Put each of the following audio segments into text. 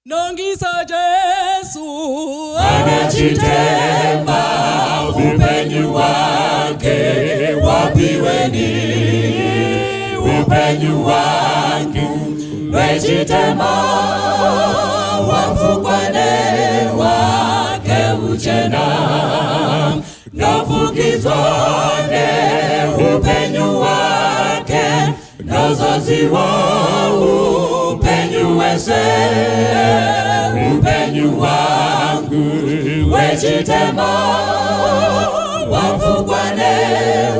Nongisa Jesu anachitema upenyu wake wapiweni upenyu wake wechitema wafukwane wake uchena nofukizwane upenyu wake nozozi wa upenyu wese upenyu wangu wechitema wafukwane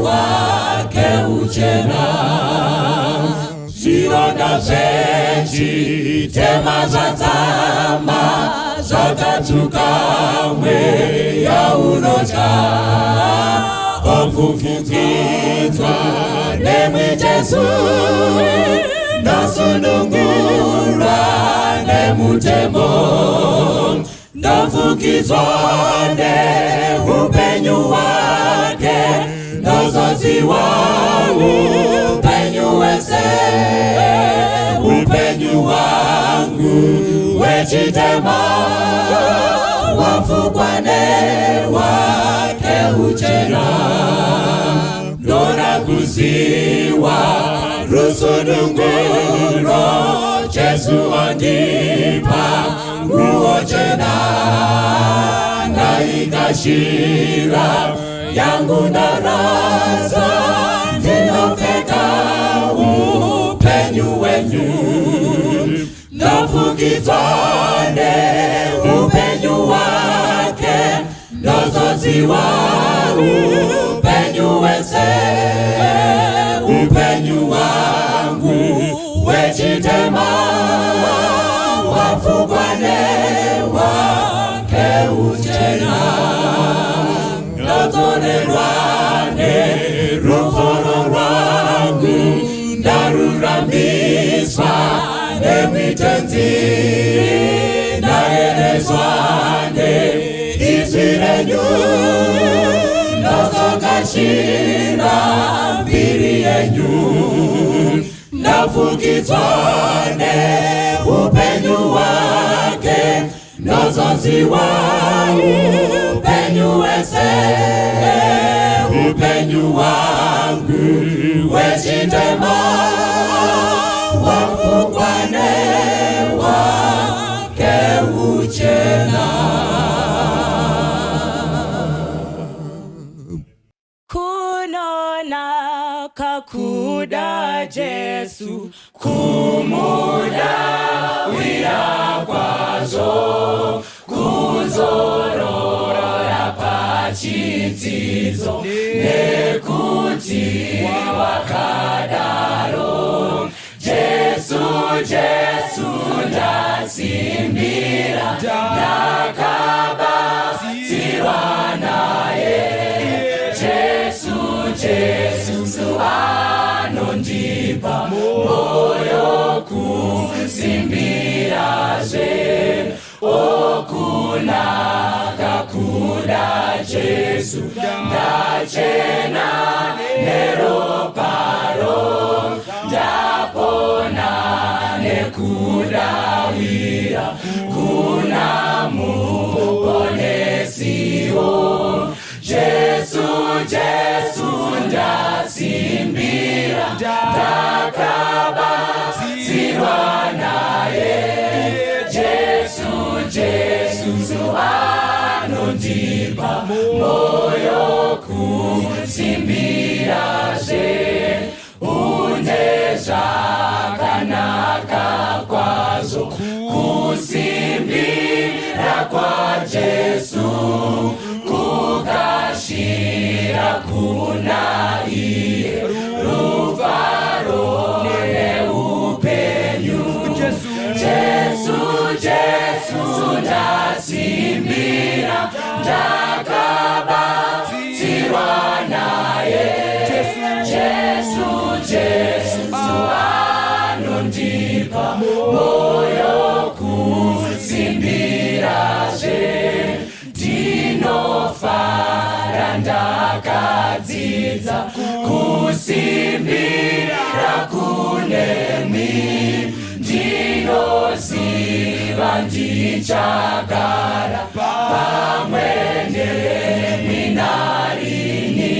wake uchena ziroda zenji tema zatama zakatukamwe ya unoja omfufukizwa nemwi Jesu nasunungurwa nemutemo nofukizwane upenyu wake nozozi wa upenyu wese upenyu wangu wechitema wafukwane wake uchena dona kuziwa rusununguro Jesu andipa nguochena na ikashira yangu darasa ndinofeka upenyu wenyu nofukizwane upenyu wake nozozi wa upenyu wese upenyu wangu wechitema wafukwane wake uchena notorerwane ruforo rwangu ndaruramiswa nemitenzi naerezwane izvirenyu nozokashira mbiri yenyu nofukizwane upenyu wake nozozi wa upenyu wese upenyu wangu wechitema wafukwane wake uchena kunona kakuda Jesu kumuda wira kwazo kuzorora pachidzidzo nekuti wakadaro Jesu Jesu ndasimbira ndakabatsirwa naye Jesu Jesu anondipa moyo kusimbirazve okunaka kuda Jesu ndachena neroparo ndapona nekudawira kuna muponesiwo Jesu Jesu ndasimbira ndakabatsirwa naye Jesu Jesu anondipa moyo kusimbirazve undezvakanaka kwazvo kusimbira kwa Jesu kukashira kuna iye rufaro neupenyu Jesu Jesu ndasimbira ndakabatsirwa naye Jesu Jesu anondipa moyo kusimbirazve ndinofara ndakadzidza kusimbira kunemwi ndinoziva vandichagara pamwene minarini.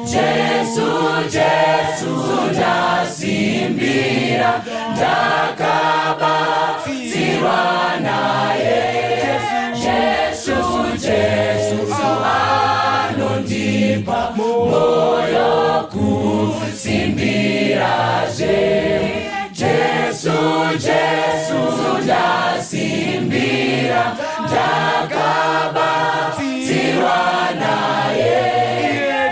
Jesu, Jesu ndasimbira, ndakabatsirwa naye. Jesu, Jesu anondipa moyo kusimbirazve. Jesu, Jesu ndasimbira, ndakabatsirwa naye.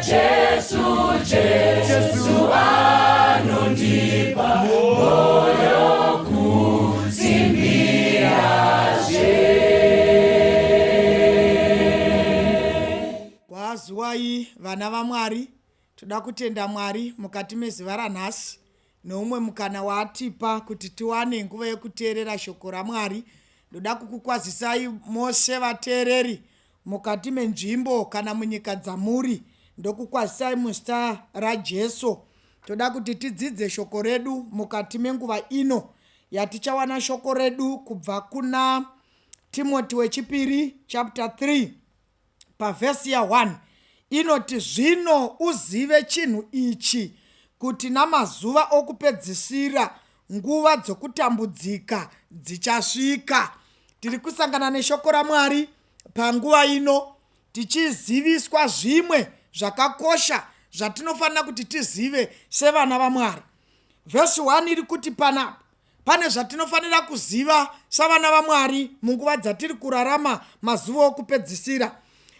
Jesu, Jesu anondipa moyo kusimbirazve. Kwazuwai vana vaMwari, toda kutenda Mwari mukati mezuva ranhasi noumwe mukana waatipa kuti tiwane nguva yekuteerera shoko raMwari. Ndoda kukukwazisai mose vateereri mukati menzvimbo kana munyika dzamuri. Ndokukwazisai muzita raJesu. Toda kuti tidzidze shoko redu mukati menguva ino yatichawana shoko redu kubva kuna Timoti wechipiri chapter 3 pavhesi ya 1. Inoti, zvino uzive chinhu ichi, kuti namazuva okupedzisira nguva dzokutambudzika dzichasvika. Tiri kusangana neshoko raMwari panguva ino, tichiziviswa zvimwe zvakakosha zvatinofanira kuti tizive sevana vaMwari. Vhesi 1 iri kuti pane zvatinofanira kuziva savana vaMwari munguva dzatiri kurarama, mazuva okupedzisira.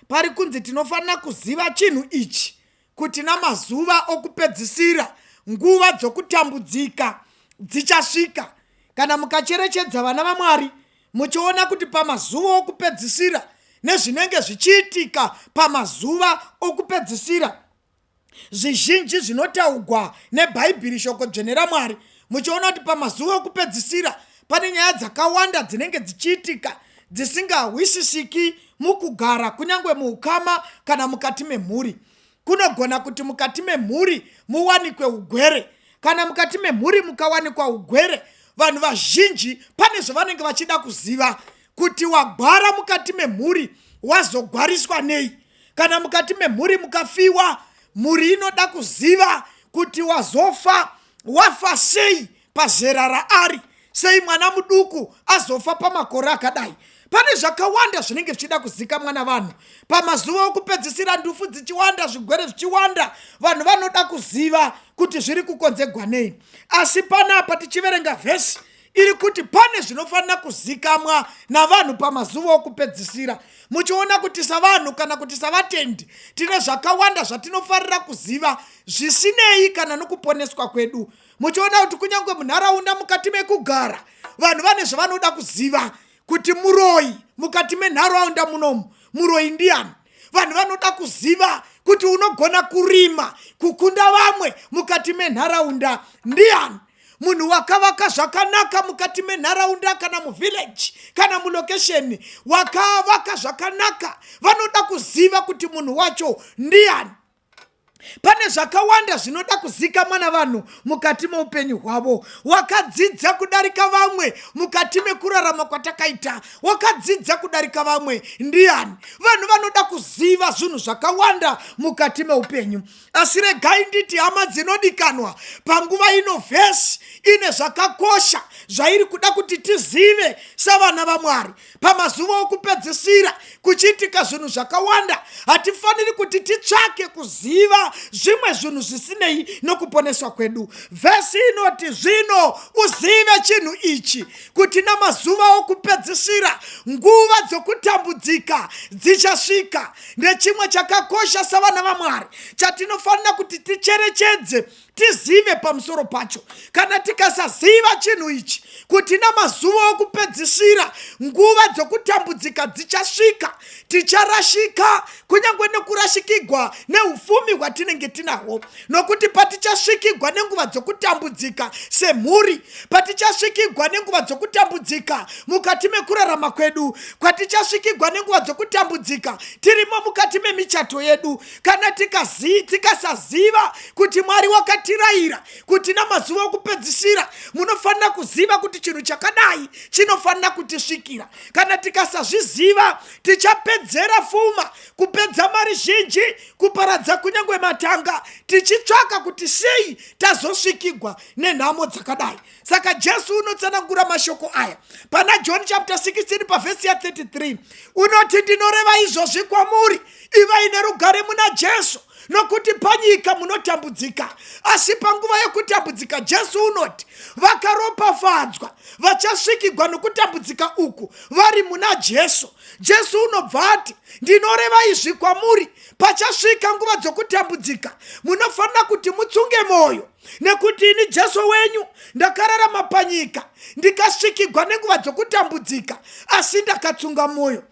Pari kunzi tinofanira kuziva chinhu ichi, kuti namazuva okupedzisira nguva dzokutambudzika dzichasvika. Kana mukacherechedza vana vaMwari, muchiona kuti pamazuva okupedzisira nezvinenge zvichiitika pamazuva okupedzisira, zvizhinji zvinotaurwa nebhaibheri, shoko dzvene raMwari, muchiona kuti pamazuva okupedzisira pane nyaya dzakawanda dzinenge dzichiitika dzisingahwisisiki mukugara, kunyange muukama kana mukati memhuri. Kunogona kuti mukati memhuri muwanikwe ugwere. Kana mukati memhuri mukawanikwa ugwere, vanhu vazhinji pane zvavanenge vachida kuziva, kuti wagwara mukati memhuri wazogwariswa nei. Kana mukati memhuri mukafiwa, mhuri inoda kuziva kuti wazofa, wafa sei pazera raari, sei mwana muduku azofa pamakore akadai. Pane zvakawanda zvinenge zvichida kuzika mwana vanhu. Pamazuva okupedzisira ndufu dzichiwanda, zvigwere zvichiwanda, vanhu vanoda kuziva kuti zviri kukonzegwa nei. Asi panapa tichiverenga vhesi iri kuti pane zvinofanira kuzikamwa navanhu pamazuva okupedzisira. Muchiona kuti savanhu kana kuti savatendi tine zvakawanda zvatinofanira kuziva zvisinei kana nokuponeswa kwedu. Muchiona kuti kunyange munharaunda mukati mekugara, vanhu vane zvavanoda kuziva, kuti muroi mukati menharaunda munomu, muroi ndiani. Vanhu vanoda kuziva kuti unogona kurima kukunda vamwe mukati menharaunda ndiani. Munhu wakavaka zvakanaka mukati menharaunda kana muvillage kana mulokesheni, wakavaka zvakanaka, vanoda kuziva kuti munhu wacho ndiani. Pane zvakawanda zvinoda kuzika mwana vanhu mukati meupenyu hwavo. Wakadzidza kudarika vamwe mukati mekurarama kwatakaita, wakadzidza kudarika vamwe ndiani. Vanhu vanoda kuziva zvinhu zvakawanda mukati meupenyu. Asi regai nditi, hama dzinodikanwa, panguva ino vhesi ine zvakakosha zvairi kuda kuti tizive savana vaMwari. Pamazuva okupedzisira kuchiitika zvinhu zvakawanda, hatifaniri kuti titsvake kuziva zvimwe zvinhu zvisinei nokuponeswa kwedu. Vhesi inoti, zvino uzive chinhu ichi, kuti namazuva okupedzisira nguva dzokutambudzika dzichasvika. Nechimwe chakakosha savana vaMwari chatinofanira kuti ticherechedze, tizive pamusoro pacho. Kana tikasaziva chinhu ichi, kuti namazuva okupedzisira nguva dzokutambudzika dzichasvika, ticharashika, kunyange nekurashikigwa neufumi hwatinenge tinahwo. Nokuti patichasvikigwa nenguva dzokutambudzika semhuri, patichasvikigwa nenguva dzokutambudzika mukati mekurarama kwedu, patichasvikigwa nenguva dzokutambudzika tirimo mukati memichato yedu, kana tikasaziva kuti Mwari wakati akatirayira kuti namazuva okupedzisira munofanira kuziva kuti chinhu chakadai chinofanira kutisvikira. Kana tikasazviziva tichapedzera pfuma, kupedza mari zhinji, kuparadza kunyangwe matanga, tichitsvaka kuti sei tazosvikigwa nenhamo dzakadai. Saka Jesu unotsanangura mashoko aya pana John chapter 16 pavhesi ya 33 unoti, ndinoreva izvozvi kwamuri ivai nerugare muna Jesu, nokuti panyika munotambudzika, asi panguva yekutambudzika Jesu unoti vakaropafadzwa vachasvikigwa nokutambudzika uku vari muna Jesu. Jesu unobva ati, ndinoreva izvi kwamuri, pachasvika nguva dzokutambudzika munofanira kuti mutsunge mwoyo, nekuti ini Jesu wenyu ndakararama panyika ndikasvikigwa nenguva dzokutambudzika, asi ndakatsunga mwoyo.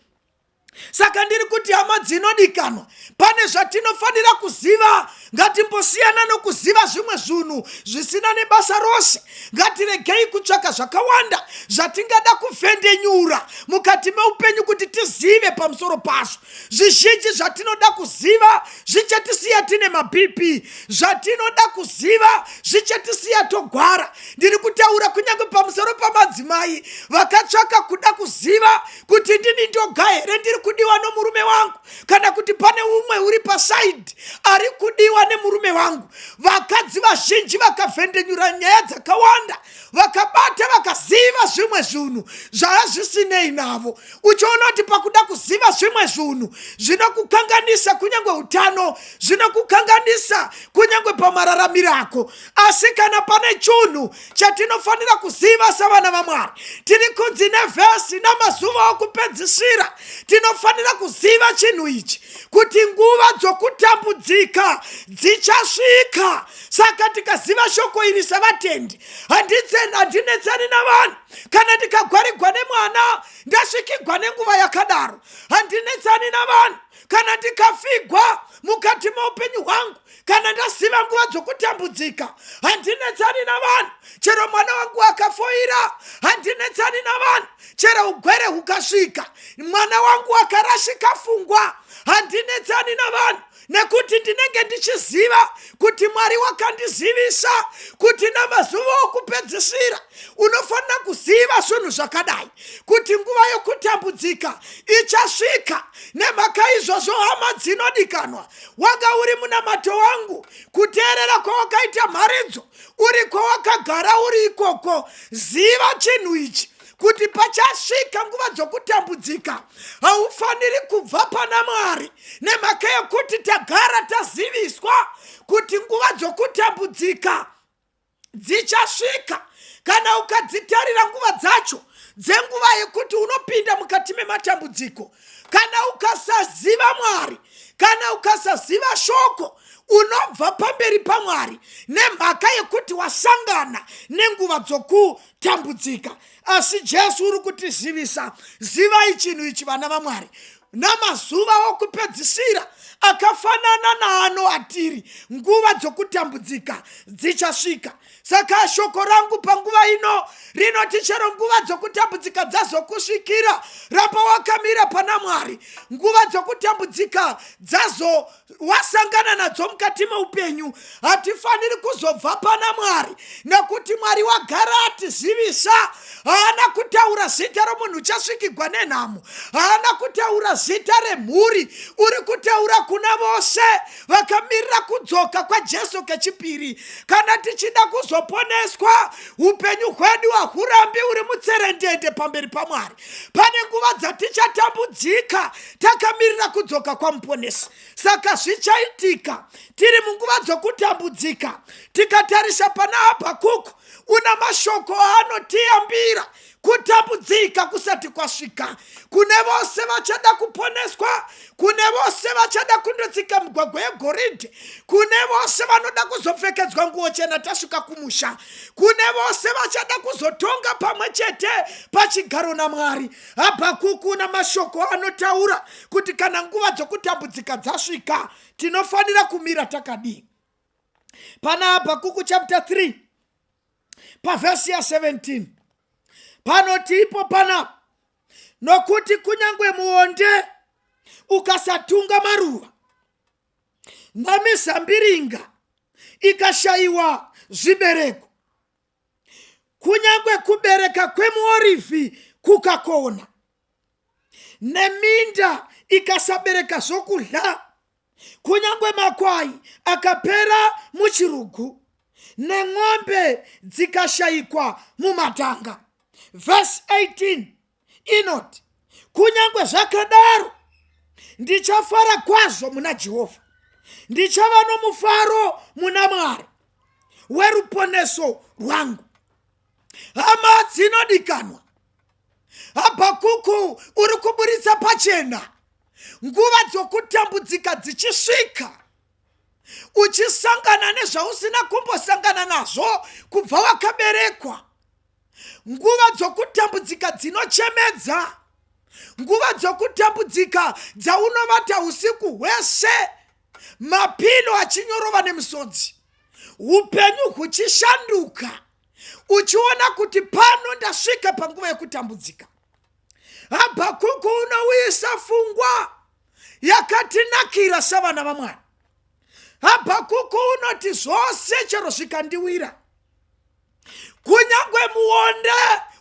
Saka ndiri kuti hama dzinodikanwa, pane zvatinofanira kuziva. Ngatimbosiyana nokuziva zvimwe zvinhu zvisina nebasa rose. Ngatiregei kutsvaka zvakawanda zvatingada kuvhendenyura mukati meupenyu kuti tizive pamusoro pazvo. Zvizhinji zvatinoda kuziva zvichatisiya tine maBP, zvatinoda kuziva zvichatisiya togwara. Ndiri kutaura kunyange pamusoro pamadzimai vakatsvaka kuda kuziva kuti ndini ndoga here ndiri kudiwa nomurume wangu, kana kuti pane umwe uri pasaidi ari kudiwa nemurume wangu. Vakadzi vazhinji vakavhendenyura nyaya dzakawanda, vakabata vakaziva zvimwe zvinhu zvava zvisinei navo. Uchiona kuti pakuda kuziva zvimwe zvinhu zvinokukanganisa kunyange utano, zvinokukanganisa kunyange pamararamiro ako. Asi kana pane chinhu chatinofanira kuziva savana vaMwari, tiri kunzi nevhesi namazuva okupedzisira tinofanira kuziva chinhu ichi, kuti nguva dzokutambudzika dzichasvika. Saka tikaziva shoko iri savatendi, handinetsani navanhu. Kana ndikagwarigwa nemwana ndasvikigwa nenguva yakadaro, handinetsani navanhu. Kana ndikafigwa mukati meupenyu hwangu, kana ndaziva nguva dzokutambudzika, handinetsani navanhu. Chero mwana wangu akafoira, handinetsani navanhu. Chero ugwere hukasvika, mwana wangu akarashika pfungwa, handinetsani navanhu. Nekuti ndinenge ndichiziva kuti Mwari wakandizivisa kuti namazuva okupedzisira unofanira kuziva zvinhu zvakadai, kuti nguva yokutambudzika ichasvika. Nemhaka izvozvo hama dzinodikanwa, wanga uri munamato wangu, kuteerera kwawakaita mharidzo, uri kwawakagara uri ikoko, ziva chinhu ichi, kuti pachasvika nguva dzokutambudzika haufaniri kubva pana Mwari. Nemhaka yekuti tagara taziviswa kuti nguva dzokutambudzika dzichasvika. Kana ukadzitarira nguva dzacho dzenguva yekuti unopinda mukati mematambudziko, kana ukasaziva Mwari, kana ukasaziva shoko, unobva pamberi paMwari nemhaka yekuti wasangana nenguva dzokutambudzika. Asi Jesu uri kutizivisa, zivai chinhu ichi vana vaMwari, namazuva okupedzisira akafanana naano atiri, nguva dzokutambudzika dzichasvika. Saka shoko rangu panguva ino rinoti, chero nguva dzokutambudzika dzazokusvikira, ramba wakamira pana Mwari. Nguva dzokutambudzika dzazo wasangana nadzo mukati meupenyu, hatifaniri kuzobva pana Mwari, nekuti Mwari wagara atizivisa. Haana kutaura zita romunhu uchasvikigwa nenhamo, haana kutaura zita remhuri, uri kutaura kuna vose vakamirira kudzoka kwaJesu kechipiri. Kana tichida kuzoponeswa, upenyu hwedu hahurambi uri mutserendende pamberi paMwari. Pane nguva dzatichatambudzika takamirira kudzoka kwamuponesi. Saka zvichaitika tiri munguva dzokutambudzika. Tikatarisa pana Habhakuku, una mashoko anotiyambira kutambudzika kusati kwasvika. Kune vose vachada kuponeswa, kune vose vachada kundotsika mugwagwa yegoridhe, kune vose vanoda kuzopfekedzwa nguo chena tasvika kumusha, kune vose vachada kuzotonga pamwe chete pachigaro naMwari. Habhakuku una mashoko anotaura kuti kana nguva dzokutambudzika dzasvika tinofanira kumira takadii. Pana Habhakuku chapter 3 pavhesi ya 17 panoti ipo pana, nokuti kunyangwe muonde ukasatunga maruva namizambiringa ikashayiwa zvibereko, kunyangwe kubereka kwemuorivhi kukakona, neminda ikasabereka zvokudya, kunyangwe makwai akapera muchirugu, nemwombe dzikashayikwa mumatanga. Verse 18 inoti, kunyangwe zvakadaro ndichafara kwazvo muna Jehovha, ndichava nomufaro muna Mwari weruponeso rwangu. Hama dzinodikanwa, Habhakuku uri kuburitsa pachena nguva dzokutambudzika dzichisvika, uchisangana nezvausina kumbosangana nazvo kubva wakaberekwa, nguva dzokutambudzika dzinochemedza, nguva dzokutambudzika dzaunovata usiku hwese, mapilo achinyorova nemisodzi, upenyu huchishanduka, uchiona kuti pano ndasvika panguva yekutambudzika. Habhakuku unouyisa pfungwa yakatinakira savana vaMwari. Habhakuku unoti zvose chero zvikandiwira, kunyangwe muonde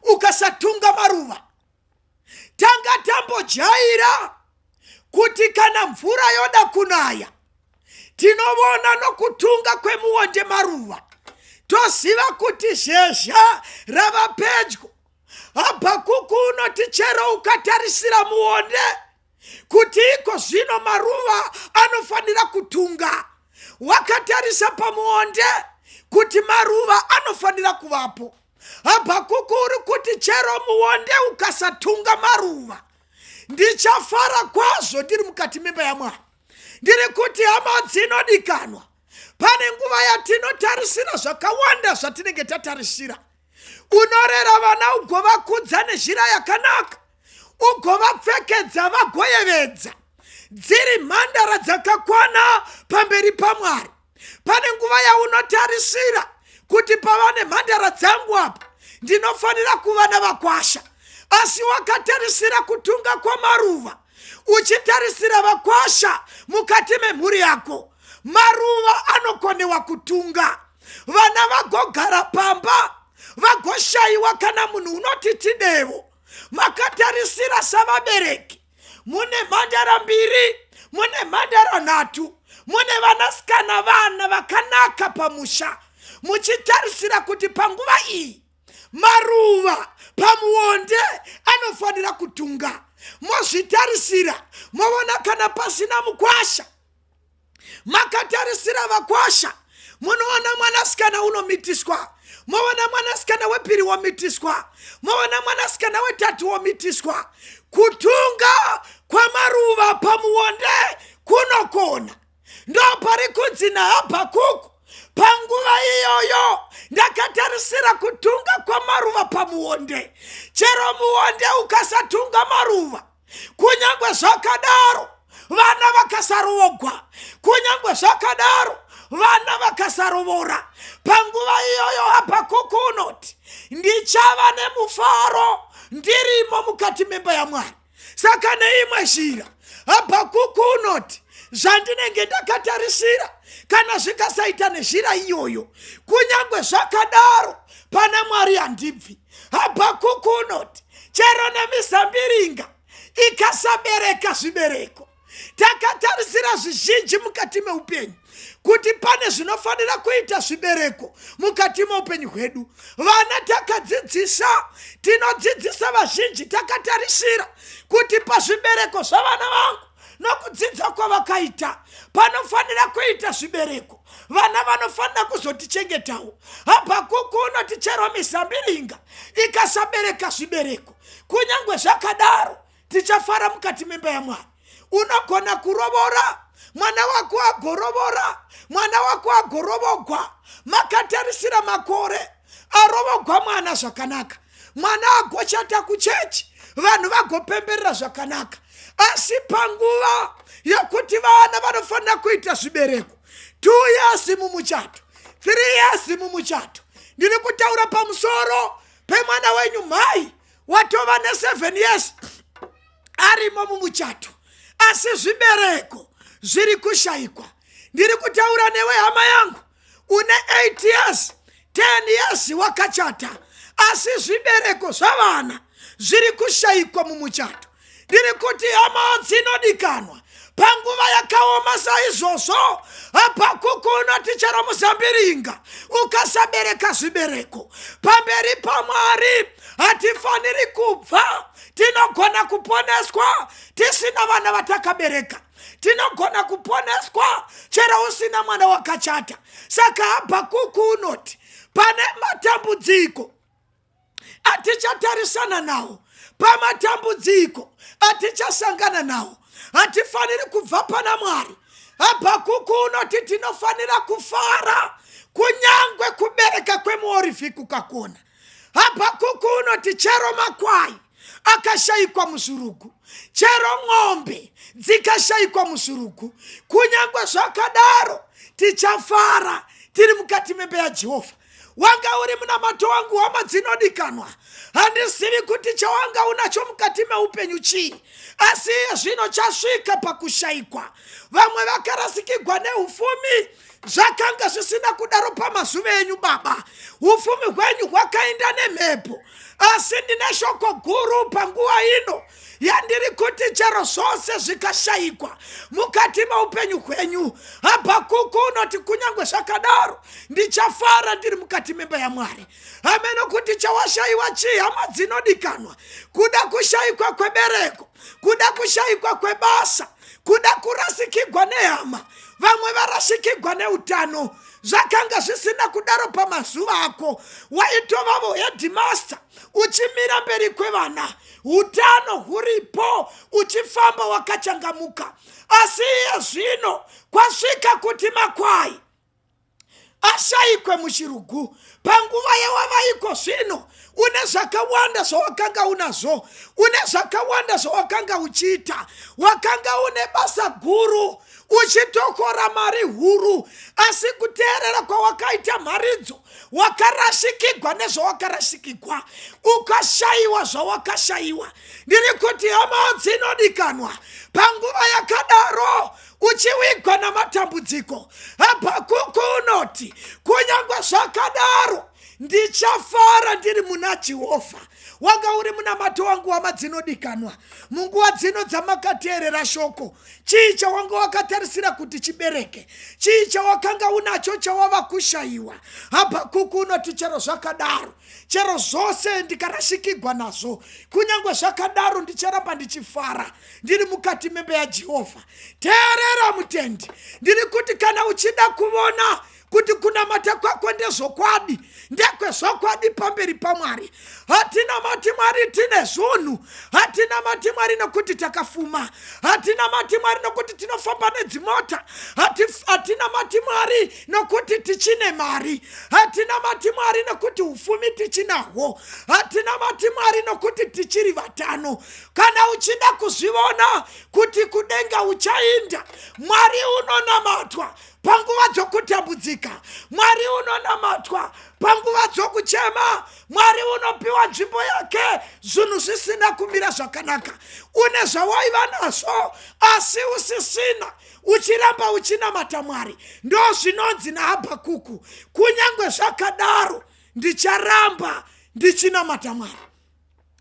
ukasatunga maruva, tanga tambojaira kuti kana mvura yoda kunaya tinovona nokutunga kwemuonde maruva, toziva kuti zhezha rava pedyo. Habhakuku unoti chero ukatarisira muonde kuti iko zvino maruva anofanira kutunga, wakatarisa pamuonde kuti maruva anofanira kuvapo. Habhakuku uri kuti chero muonde ukasatunga maruva, ndichafara kwazvo ndiri mukati memba yaMwari. Ndiri kuti hama dzinodikanwa, pane nguva yatinotarisira zvakawanda zvatinenge tatarisira. Unorera vana ugovakudza nezhira yakanaka, ugovapfekedza vagoyevedza, dziri mhandara dzakakwana pamberi paMwari. Pane nguva yaunotarisira kuti pavane mhandara dzangu apa ndinofanira kuva navakwasha, asi wakatarisira kutunga kwamaruva, uchitarisira vakwasha mukati memhuri yako, maruva anokonewa kutunga, vana vagogara pamba, vagoshayiwa kana munhu unoti tidevo. Makatarisira savabereki, mune mhandara 2, mune mhandara 3, mune vanasikana vana vakanaka pamusha, muchitarisira kuti panguva iyi maruva pamuonde anofanira kutunga. Mozvitarisira movona kana pasina mukwasha, makatarisira vakwasha, munoona mwanasikana unomitiswa, movona mwanasikana wepiri womitiswa, movona mwanasikana we3 womitiswa. Kutunga kwamaruva pamuonde kunokona. Ndo pari kunzi naHabhakuku, panguva iyoyo ndakatarisira kutunga kwamaruva pamuonde. Chero muonde ukasatunga maruva, kunyangwe zvakadaro vana vakasarovogwa, kunyangwe zvakadaro vana vakasarovora, panguva iyoyo Habhakuku unoti ndichava nemufaro ndirimo mukati memba yaMwari. Saka neimwe zhira Habhakuku unoti zvandinenge ndakatarisira kana zvikasaita nezhira iyoyo, kunyangwe zvakadaro pana Mwari handibvi. Habhakuku unoti chero nemizambiringa ikasabereka zvibereko, takatarisira zvizhinji mukati meupenyu kuti pane zvinofanira kuita zvibereko mukati meupenyu hwedu. Vana takadzidzisa, tinodzidzisa vazhinji takatarisira kuti pazvibereko zvavana vangu nokudzidza kwavakaita panofanira kuita zvibereko, vana vanofanira kuzotichengetawo. Habhakuku unoti chero mizambiringa ikasabereka zvibereko, kunyangwe zvakadaro tichafara mukati memba yaMwari. Unogona kurovora, mwana wako agorovora, mwana wako agorovogwa, makatarisira makore arovogwa mwana zvakanaka, mwana agochata kuchechi, vanhu vagopemberera zvakanaka. Asi panguva yokuti vana vanofanira kuita zvibereko, 2 years mumuchato, 3 years mumuchato, ndiri kutaura pamusoro pemwana wenyu mhai watova ne7 years arimo mumuchato, asi zvibereko zviri kushayikwa. Ndiri kutaura newe hama yangu, une 8 years 10 years wakachata, asi zvibereko zvavana zviri kushayikwa mumuchato. Ndiri kuti hama dzinodikanwa, panguva yakaoma saizvozvo, Habakuku unotichera muzambiringa ukasabereka zvibereko pamberi paMwari. Hatifaniri kubva, tinogona kuponeswa tisina vana vatakabereka, tinogona kuponeswa chero usina mwana wakachata. Saka Habakuku unoti pane matambudziko atichatarisana nawo, pamatambudziko atichasangana nawo, hatifaniri kubva pana Mwari. Habakuku unoti tinofanira kufara kunyangwe kubereka kwemuorivhi kukakona. Habakuku unoti chero makwai akashayikwa musurugu, chero ng'ombe dzikashayikwa musurugu, kunyangwe zvakadaro tichafara tiri mukati memba yaJehovha. Wanga uri munamato wangu hama dzinodikanwa, handizivi kuti chawanga unacho mukati meupenyu chii, asi zvino chasvika pakushayikwa. Vamwe vakarasikirwa neufumi, zvakanga zvisina kudaro pamazuva enyu baba. Ufumi hwenyu hwakaenda nemhepo, asi ndine shoko guru panguva ino yandiri kuti chero zvose zvikashayikwa mukati meupenyu hwenyu. Habakuku unoti kunyangwe zvakadaro ndichafara ndiri mukati memba yaMwari. Ameno kuti chawashayiwa chii hama dzinodikanwa? Kuda kushayikwa kwebereko, kuda kushayikwa kwebasa, kuda kurasikirwa nehama. Vamwe varasikirwa neutano, zvakanga zvisina kudaro pamazuva ako. Waitovavo headmaster uchimira mberi kwevana, utano huripo, uchifamba wakachangamuka. Asi zvino kwasvika kuti makwai ashayikwe muchirugu. Panguva yawavaiko zvino une zvakawanda zvawakanga unazvo, une zvakawanda zvawakanga uchiita, wakanga une basa guru, uchitokora mari huru, asi kuteerera kwawakaita maridzo wakarashikirwa nezvawakarashikirwa, ukashayiwa zvawakashayiwa. Ndiri kuti hama dzinodikanwa, panguva yakadaro uchiwigwa namatambudziko, Habakuku unoti kunyangwe zvakadaro ndichafara ndiri muna Jehovha. Wanga uri munamato wangu hama dzinodikanwa, munguva dzino dzamakateerera shoko, chii chawanga wakatarisira kuti chibereke, chii chawakanga unacho chawava kushayiwa. Habakuku unoti chero zvakadaro, chero zvose ndikarashikirwa nazvo, kunyangwe zvakadaro ndicharamba ndichifara ndiri mukati memba yaJehovha. Teerera mutendi, ndiri kuti kana uchida kuona kuti kunamata kwako ndezvokwadi, ndekwezvokwadi pamberi paMwari. Hatinamati Mwari tine zvunhu, hatinamati Mwari nokuti takafuma, hatinamati Mwari nokuti tinofamba nedzimota, hatinamati Mwari nokuti tichine mari, hatinamati Mwari nokuti ufumi tichinahwo, hatinamati Mwari nokuti tichiri vatano. Kana uchida kuzviona kuti kudenga uchainda, Mwari unonamatwa panguva dzokutambudzika, Mwari unonamatwa panguva dzokuchema, Mwari unopiwa nzvimbo yake zvinhu zvisina kumira zvakanaka. Une zvawaiva nazvo asi usisina, uchiramba uchinamata Mwari. Ndo zvinonzi naHabakuku, kunyangwe zvakadaro ndicharamba ndichinamata Mwari.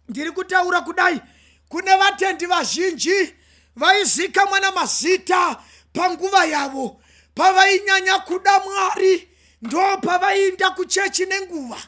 Ndiri kutaura kudai kune vatendi vazhinji vaizika mwana mazita panguva yavo, pavainyanya kuda Mwari ndo pavaienda kuchechi nenguva,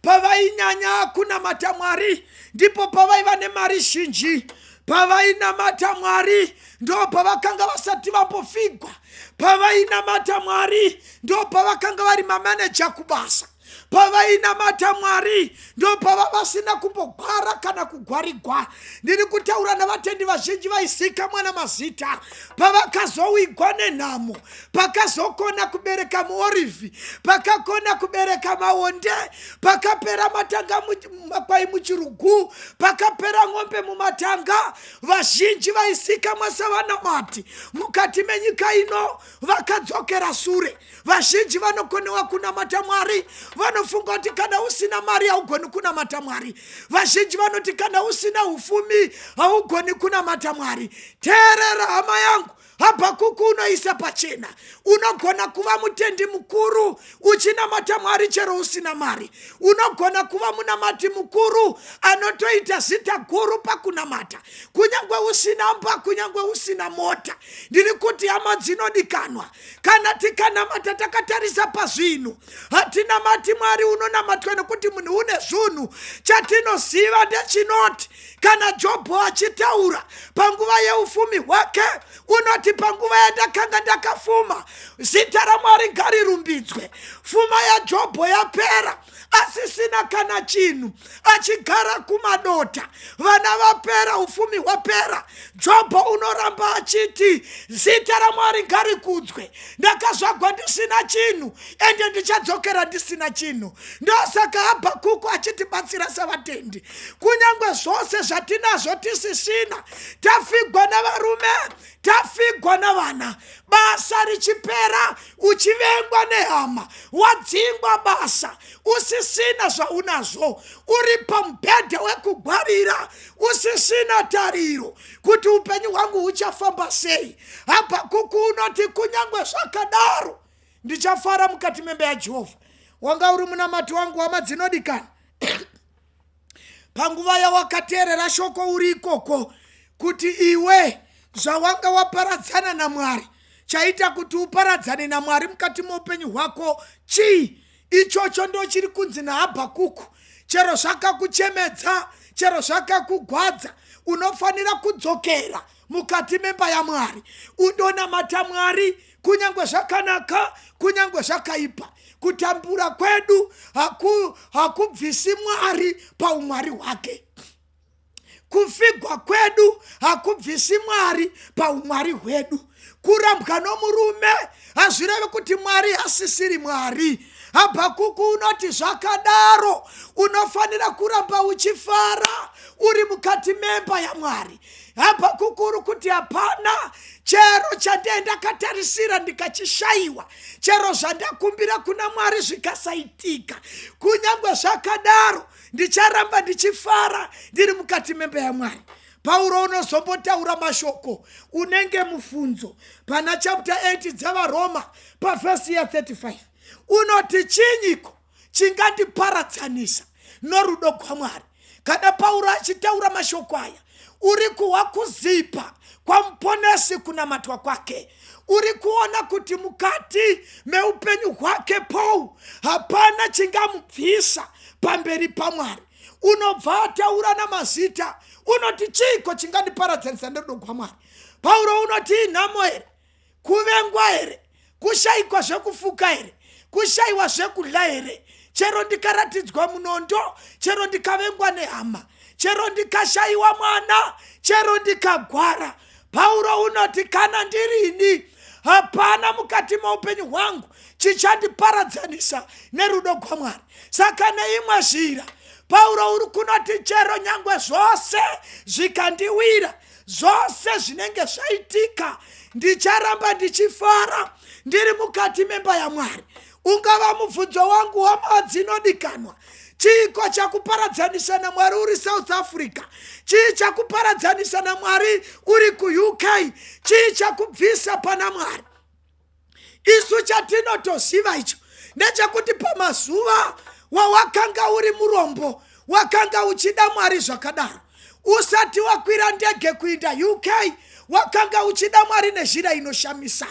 pavainyanya kunamata Mwari ndipo pavaiva nemari zhinji, pavainamata Mwari ndo pavakanga vasati vambofigwa, pavainamata Mwari ndo pavakanga vari mamaneja kubasa, pavainamata Mwari ndo pava vasina kumbogwara kana kugwarigwa. Ndiri kutaura navatendi vazhinji vaisika mwana mazita, pavakazowigwa nenhamo, pakazokona kubereka muorivhi, pakakona kubereka maonde, pakapera matanga makwai muchirugu, pakapera ng'ombe mumatanga. Vazhinji vaisika mwasavanamati mukati menyika ino vakadzokera sure. Vazhinji vanokonewa kunamata Mwari, vanofunga kuti kana usina mari haugoni kunamata Mwari. Vazhinji vanoti kana usina ufumi haugoni kunamata Mwari. Teerera hama yangu, Habhakuku unoisa pachena. Unogona kuva mutendi mukuru uchinamata Mwari chero usina mari. Unogona kuva munamati mukuru anotoita zita guru pakunamata, kunyangwe usina mba, kunyangwe usina mota. Ndiri kuti hama dzinodikanwa, kana tikanamata takatarisa pazvinhu, hatinamati Mwari unonamatwa nekuti munhu une zvinhu. Chatinoziva ndechinoti kana Jobho achitaura panguva yeufumi hwake, unoti panguva yandakanga ndakafuma, zita raMwari ngarirumbidzwe. Fuma yaJobho yapera, asisina kana chinhu, achigara kumadota. Vana vapera, ufumi hwapera. Jobho unoramba achiti zita raMwari ngarikudzwe. Ndakazvagwa ndisina chinhu, ende ndichadzokera ndisina chinhu. Ndosaka Habhakuku achitibatsira savatendi. Kunyangwe zvose zvatinazvo tisisina, tafigwa navarume, tafigwa navana, basa richipera, uchivengwa nehama, wadzingwa basa, usisina zvaunazvo, uri pamubhedha wekugwarira, usisina tariro kuti upenyu hwangu huchafamba sei. Habhakuku unoti kunyangwe zvakadaro ndichafara mukati memba yaJehovha. Wanga uri munamati wangu hama dzinodikana. Panguva yawakateerera shoko uri ikoko, kuti iwe zvawanga waparadzana naMwari, chaita kuti uparadzane naMwari mukati muupenyu hwako chii? Ichocho ndo chiri kunzi naHabhakuku. Chero zvakakuchemedza, chero zvakakugwadza, unofanira kudzokera mukati memba yaMwari undonamata Mwari, kunyangwe zvakanaka, kunyangwe zvakaipa. Kutambura kwedu hakubvisi Mwari paumwari hwake. Kufigwa kwedu hakubvisi Mwari paumwari hwedu. Kurambwa nomurume hazvireve kuti Mwari hasisiri Mwari. Habhakuku unoti zvakadaro unofanira kuramba uchifara uri mukati memba yaMwari. Habhakuku uri kuti hapana chero chandendakatarisira ndikachishayiwa, chero zvandakumbira kuna Mwari zvikasaitika, kunyangwe zvakadaro ndicharamba ndichifara ndiri mukati memba yaMwari. Pauro unozombotaura mashoko unenge mufunzo pana chapter 8 dzavaRoma pavhesi ya 35. Unoti chinyiko chingandiparadzanisa norudo rwaMwari? Kana Pauro achitaura mashoko aya, uri kuhwa kuzipa kwa muponesi kunamatwa kwake. Uri kuona kuti mukati meupenyu hwake pou hapana chingamubvisa pamberi paMwari. Unobva ataura namazita, unoti chiko chingandiparadzanisa norudo rwaMwari? Pauro unoti nhamo here, kuvengwa here, kushayikwa zvekufuka here, kushayiwa zvekudya here, chero ndikaratidzwa munondo, chero ndikavengwa nehama, chero ndikashayiwa mwana, chero ndikagwara. Pauro unoti kana ndirini, hapana mukati maupenyu hwangu chichandiparadzanisa nerudo rwaMwari. Saka neimwe zhira Pauro uri kunoti chero nyangwe zvose zvikandiwira, zvose zvinenge zvaitika, ndicharamba ndichifara ndiri mukati memba yaMwari. Ungava mubvunzo wangu hama dzinodikanwa, chiko chakuparadzanisa naMwari uri South Africa, chii chakuparadzanisa naMwari uri kuUK, chii chakubvisa pana Mwari? Isu chatinotoziva icho ndechekuti pamazuva wawakanga uri murombo, wakanga uchida Mwari zvakadaro, usati wakwira ndege kuenda UK, wakanga uchida Mwari nezhira inoshamisa.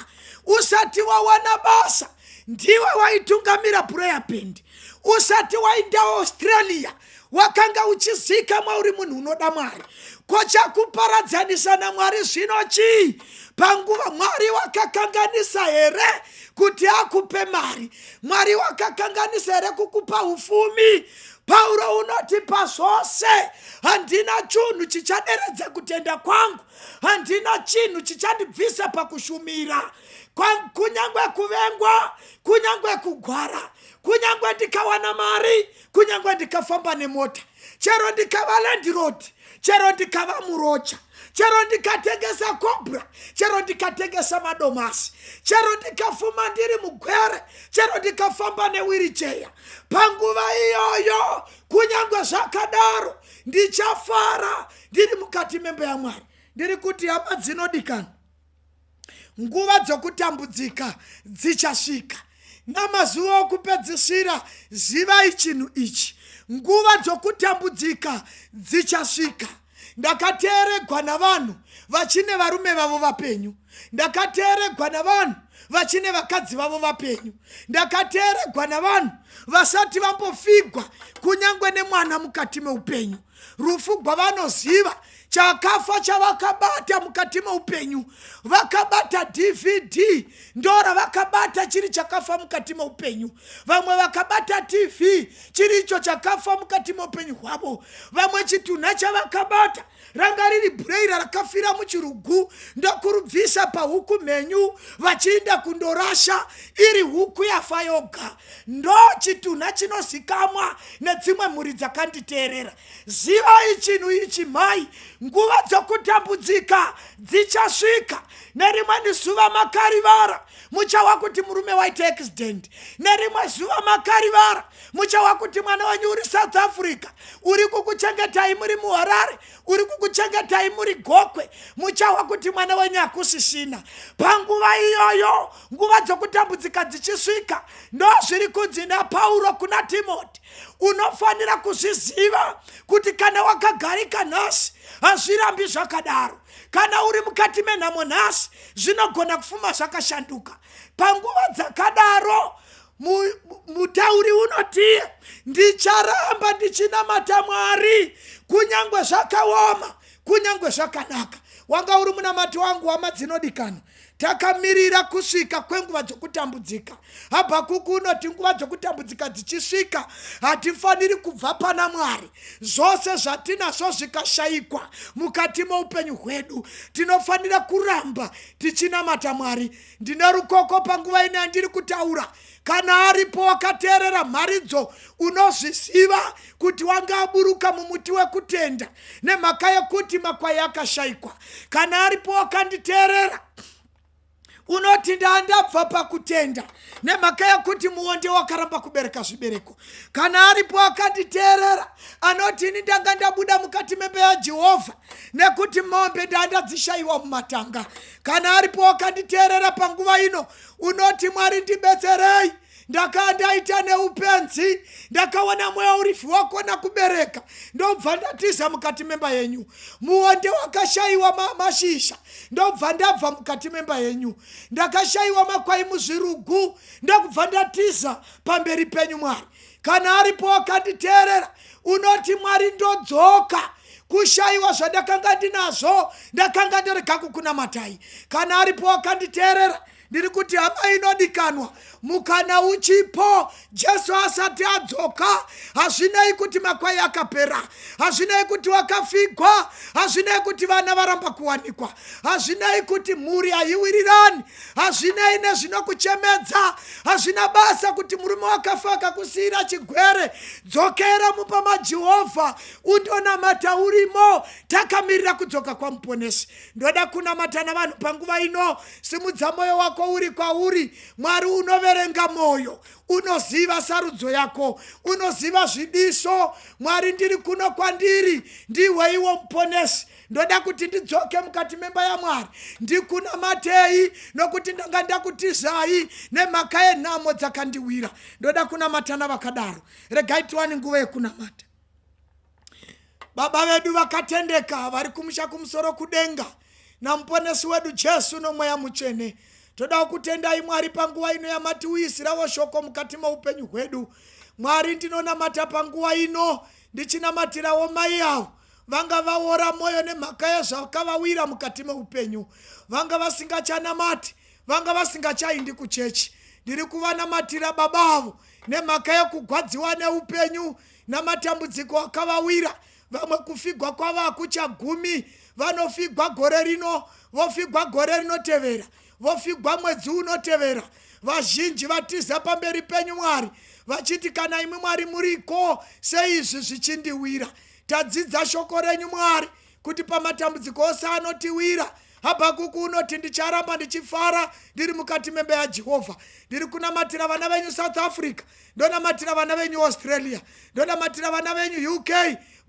Usati wawana basa, ndiwe waitungamira prayer band. Usati waenda Australia, wakanga uchizika mwauri munhu unoda Mwari. Kochakuparadzanisa naMwari zvino chii? Panguva Mwari wakakanganisa here kuti akupe mari? Mwari wakakanganisa here kukupa ufumi? Pauro unoti pazvose handina chinhu chichaderedza kutenda kwangu, handina chinhu chichandibvisa pakushumira, kunyangwe kuvengwa, kunyangwe kugwara, kunyangwe ndikawana mari, kunyangwe ndikafamba nemota, chero ndikava Land Road, chero ndikava murocha, chero ndikatengesa kobra, chero ndikatengesa madomasi, chero ndikafuma ndiri mugwere, chero ndikafamba newiricheya, panguva iyoyo kunyangwe zvakadaro ndichafara ndiri mukati memba yaMwari. Ndiri kuti hama dzinodikana, nguva dzokutambudzika dzichasvika. Namazuva okupedzisira zivai chinhu ichi, nguva dzokutambudzika dzichasvika. Ndakateeregwa navanhu vachine varume vavo vapenyu, ndakateeregwa navanhu vachine vakadzi vavo vapenyu, ndakateeregwa navanhu vasati vambofigwa kunyangwe nemwana mukati meupenyu. Rufu gwavanoziva chakafa chavakabata mukati meupenyu, vakabata DVD ndora vakabata chiri chakafa mukati meupenyu. Vamwe vakabata TV chiri icho chakafa mukati meupenyu hwavo. Vamwe chitunha chavakabata ranga riri bhureira rakafira muchirugu, ndokurubvisa pahuku mhenyu vachienda kundorasha iri huku yafa yoga. Ndo chitunha chinozikamwa nedzimwe mhuri dzakanditeerera. Zivai chinhu ichi mai, nguva dzokutambudzika dzichasvika. Nerimwe zuva makarivara muchawa kuti murume waita accident, nerimwe zuva makarivara muchawa kuti mwana wenyu uri South Africa, uri kukuchengetai muri muHarare, uri kukuchengetai muri Gokwe, muchawa kuti mwana wenyu hakusisina. Panguva iyoyo nguva dzokutambudzika dzichisvika, ndo zviri kunzi naPauro kuna Timoti, unofanira kuzviziva kuti kana wakagarika nhasi hazvirambi zvakadaro. Kana uri mukati menhamo nhasi zvinogona kufuma zvakashanduka. Panguva dzakadaro mutauri unoti ndicharamba ndichinamata Mwari kunyangwe zvakaoma, kunyangwe zvakanaka. Wanga uri munamati wangu wamadzinodikana, takamirira kusvika kwenguva dzokutambudzika. Habhakuku unoti nguva dzokutambudzika dzichisvika hatifaniri kubva pana Mwari. Zvose zvatinazvo zvikashayikwa mukati meupenyu hwedu tinofanira kuramba tichinamata Mwari. Ndine rukoko panguva ino yandiri kutaura. Kana aripo wakateerera mharidzo unozviziva kuti wanga aburuka mumuti wekutenda nemhaka yekuti makwai akashayikwa. Kana aripo wakanditeerera unoti ndabva pakutenda nemhaka yekuti muonde wakaramba kubereka zvibereko. Kana aripo akanditeerera anoti ini ndanga ndabuda mukati memba yaJehovha nekuti mombe ndadzishayiwa mumatanga. Kana aripo wakanditeerera panguva ino unoti Mwari ndibetserei, ndakandaita neupenzi, ndakaona mweya urifu wakona kubereka, ndobva ndatiza mukati memba yenyu. Muonde wakashayiwa mashizha, ndobva ndabva mukati memba yenyu. Ndakashayiwa makwai muzvirugu, ndokubva ndatiza pamberi penyu Mwari. Kana aripo wakanditeerera unoti Mwari ndodzoka kushayiwa zvandakanga ndinazvo, ndakanga ndirega kukunamatai. Kana aripo wakanditeerera ndiri kuti hama inodikanwa, mukana uchipo, Jesu asati adzoka, hazvinei kuti makwai akapera, hazvinei kuti wakafigwa, hazvinei kuti vana varamba kuwanikwa, hazvinei kuti mhuri haiwirirani, hazvinei nezvinokuchemedza, hazvina basa kuti murume wakafa akakusiyira chigwere. Dzokera mumba maJehovha undonamata urimo, takamirira kudzoka kwaMuponesi. Ndoda kunamata navanhu panguva ino. Simudza moyo wako uri kwauri. Mwari unoverenga moyo, unoziva sarudzo yako, unoziva zvidiso. Mwari ndiri kuno kwandiri, ndiwe iwo Muponesi. Ndoda kuti ndidzoke mukati memba yaMwari ndikunamatei, nokuti ndanga ndakutizai nemhaka yenhamo dzakandiwira. Ndoda kunamata navakadaro. Regai tiwane nguva yekunamata. Baba vedu vakatendeka vari kumusha kumusoro kudenga, naMuponesi wedu Jesu nomweya mutsvene, toda kutendai Mwari panguva ino yamati uisirawo shoko mukati meupenyu hwedu. Mwari ndinonamata panguva ino ndichinamatirawo mai avo vanga vaora moyo nemhaka yezvakavawira mukati meupenyu. Vanga vasingachanamati, vanga vasingachaindi kuchechi. Ndiri kuvanamatira baba avo nemhaka yekugwadziwa neupenyu namatambudziko akavawira. Vamwe kufigwa kwavo hakuchagumi, vanofigwa gore rino, vofigwa gore rinotevera, vofigwa mwedzi unotevera. Vazhinji vatiza pamberi penyu Mwari vachiti kana imi Mwari muriko seizvi zvichindiwira. tadzidza shoko renyu Mwari kuti pamatambudziko ose anotiwira, Habhakuku unoti ndicharamba ndichifara ndiri mukati memba yaJehovha. Ndiri kunamatira vana venyu South Africa, ndonamatira vana venyu Australia, ndonamatira vana venyu UK,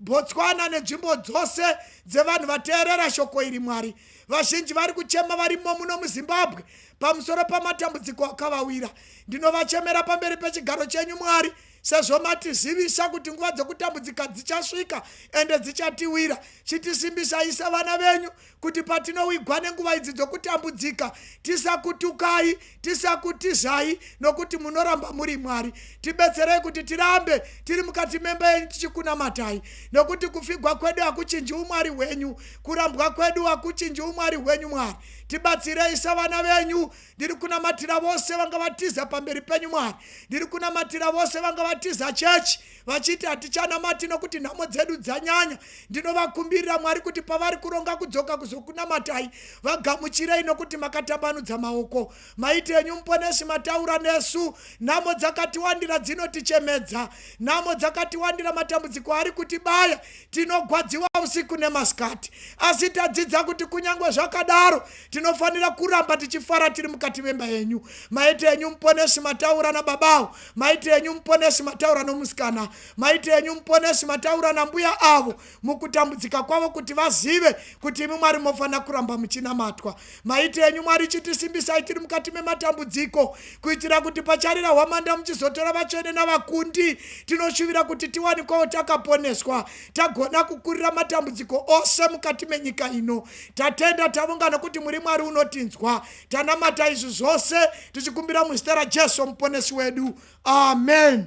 Botswana nenzvimbo dzose dzevanhu vateerera shoko iri Mwari. Vazhinji vari kuchema varimo muno muZimbabwe pamusoro pamatambudziko akavawira. Ndinovachemera pamberi pechigaro chenyu Mwari, sezvo matizivisa kuti nguva dzokutambudzika dzichasvika ende dzichatiwira. Chitisimbisai savana venyu kuti patinowigwa nenguva idzi dzokutambudzika tisakutukai, tisakutizai, nokuti munoramba muri Mwari. Tibetserei kuti tirambe tiri mukati memba yenyu tichikunamatai, nokuti kufigwa kwedu hakuchinji umwari hwenyu, kurambwa kwedu hakuchinji umwari hwenyu Mwari. Tibatsirei savana venyu. Ndiri kunamatira vose vanga vatiza pamberi penyu Mwari. Ndiri kunamatira vose vanga vatiza chechi vachiti hatichanamati nokuti nhamo dzedu dzanyanya. Ndinovakumbirira Mwari kuti pavari kuronga kudzoka kuzokunamatai, vagamuchirei nokuti makatambanudza maoko. Maiti enyu Muponesi mataura nesu. Nhamo dzakatiwandira dzinotichemedza, nhamo dzakatiwandira matambudziko ari kutibaya. Tinogwadziwa usiku nemasikati, asi tadzidza kuti kunyangwe zvakadaro tinofanira kuramba tichifara tiri mukati memba yenyu. Maiti enyu Muponesi mataura nababawo, maiti enyu Muponesi mataura nomusikana, maiti enyu Muponesi mataura nambuya avo mukutambudzika kwavo, kuti vazive kuti imi Mwari mofanira kuramba muchinamatwa. Maiti enyu Mwari chitisimbisai tiri mukati mematambudziko, kuitira kuti pacharira hwamanda muchizotora vatsvene navakundi, tinoshuvira kuti tiwanikwawo takaponeswa, tagona kukurira matambudziko ose mukati menyika ino. Tatenda tavonga nokuti muri Mwari unotinzwa. Tanamata izvi zvose tichikumbira muzita raJesu Muponesi wedu. Amen.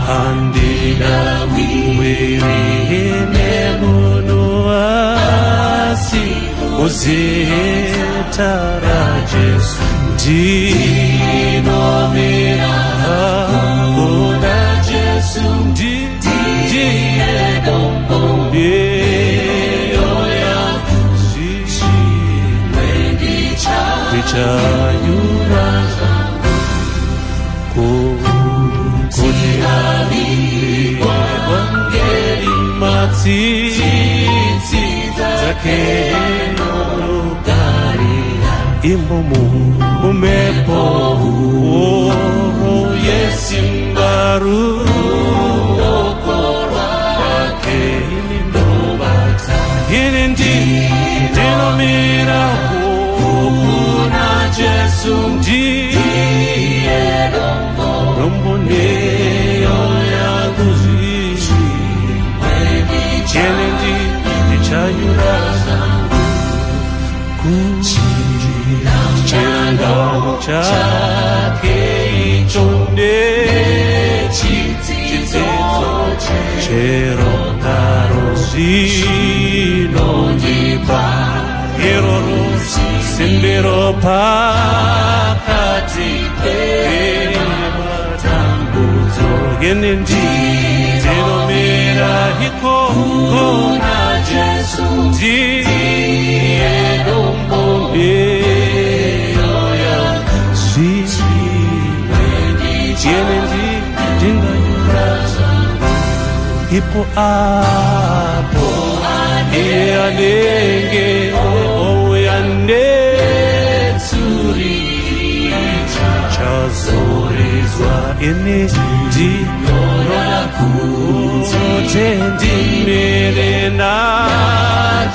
Andina mwirine munuasi uzitara Jesu ndinomira kuna Jesu ndiye dombo yeyoya zishimwe ndichanyura kuti Evangeli matsitsi dzake norugarira imo mumepo yesimba ruoko rwake ini ndinomira kuna Jesu ndiye dombo neyo yangu zishimwe ndichanyura kuchirangano chake icho nechitezo chero karo zvinondipa iroro sembero pakati pematambudzo yene ndinomira ikona Jesu ndiye dombo yeyoya zishimwe yene ndinganyura ipo apo anenge oyanetsuri chazorizwa ini ndinona kutendimere na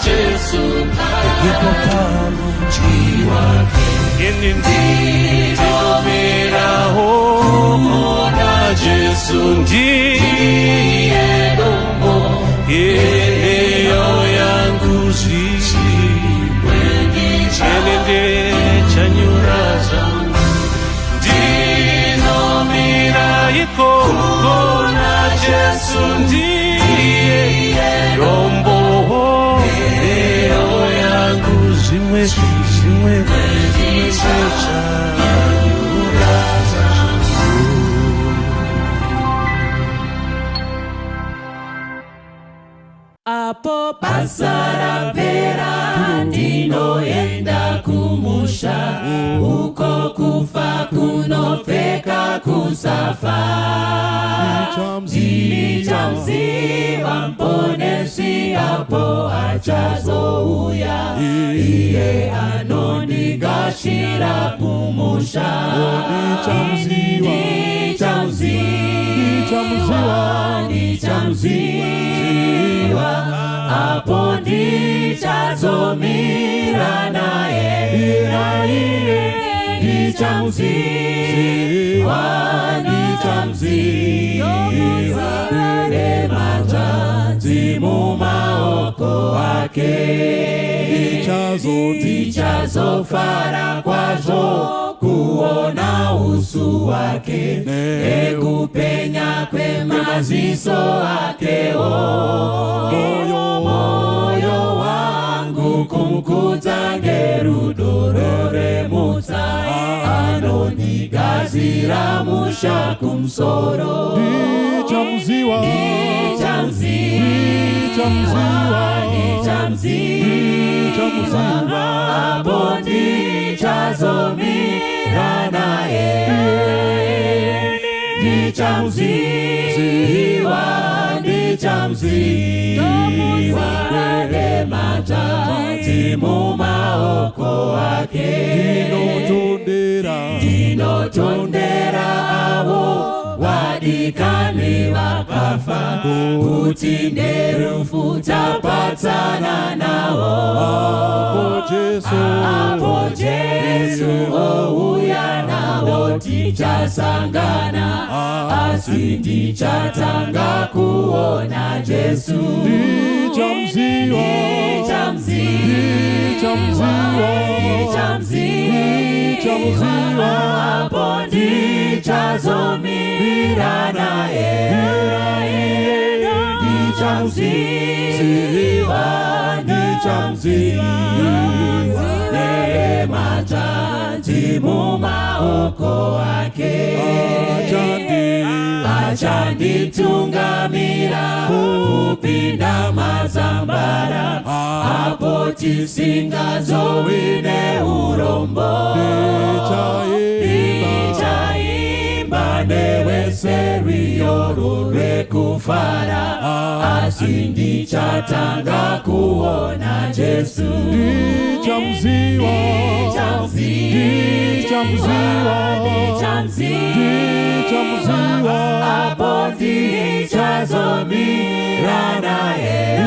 Jesu ipo pamujiwake ini ndinomeraho na Jesu ndiye dombo yeyo yangu zishimwe ndichene chanyura zangu ndinomira ikona Jesu ndiye chimwe chayo apo basa rapera ndinoenda kumusha uko kufa kunopfeka kusafa ndichamziva mponesi apo achazouya iye anondigashira kumusha ndichamziva apo ndichazomira naye ndichamziva rematanzi mumaoko ake ndichazofara kwazvo kuona usu wake nekupenya kwemaziso akewo moyo wangu kumkudza ngerudo roremutsa anondigadzira musha kumsoro ndichamziva apo ndichazomira naye ndichamziva rematanzi mumaoko ake ndinotondera avo vadikani vakafa kuti nderufu tapatsana navo apo Jesu ouya navo tichasangana asi ndichatanga kuona Jesu ndichamziva apo ndichazomira naye ndichamziva rematanzi mumaoko ake achanditungamira kupinda mazambara apo tisingazowi neurombo ndichaimba neweseriyo rwekufara asi ndichatanga kuona Jesu ndichamziva apo ndichazomira naye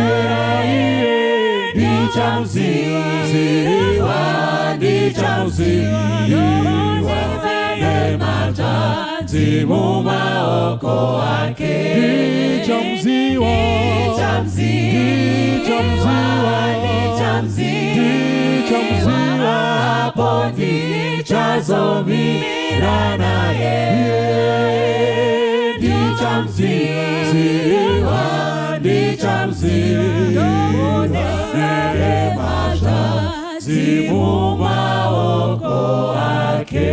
ndichamziva rematanzi mumaoko ake ndichamziva apo ndichazomira naye ndichamziva rematanzi mumaoko ake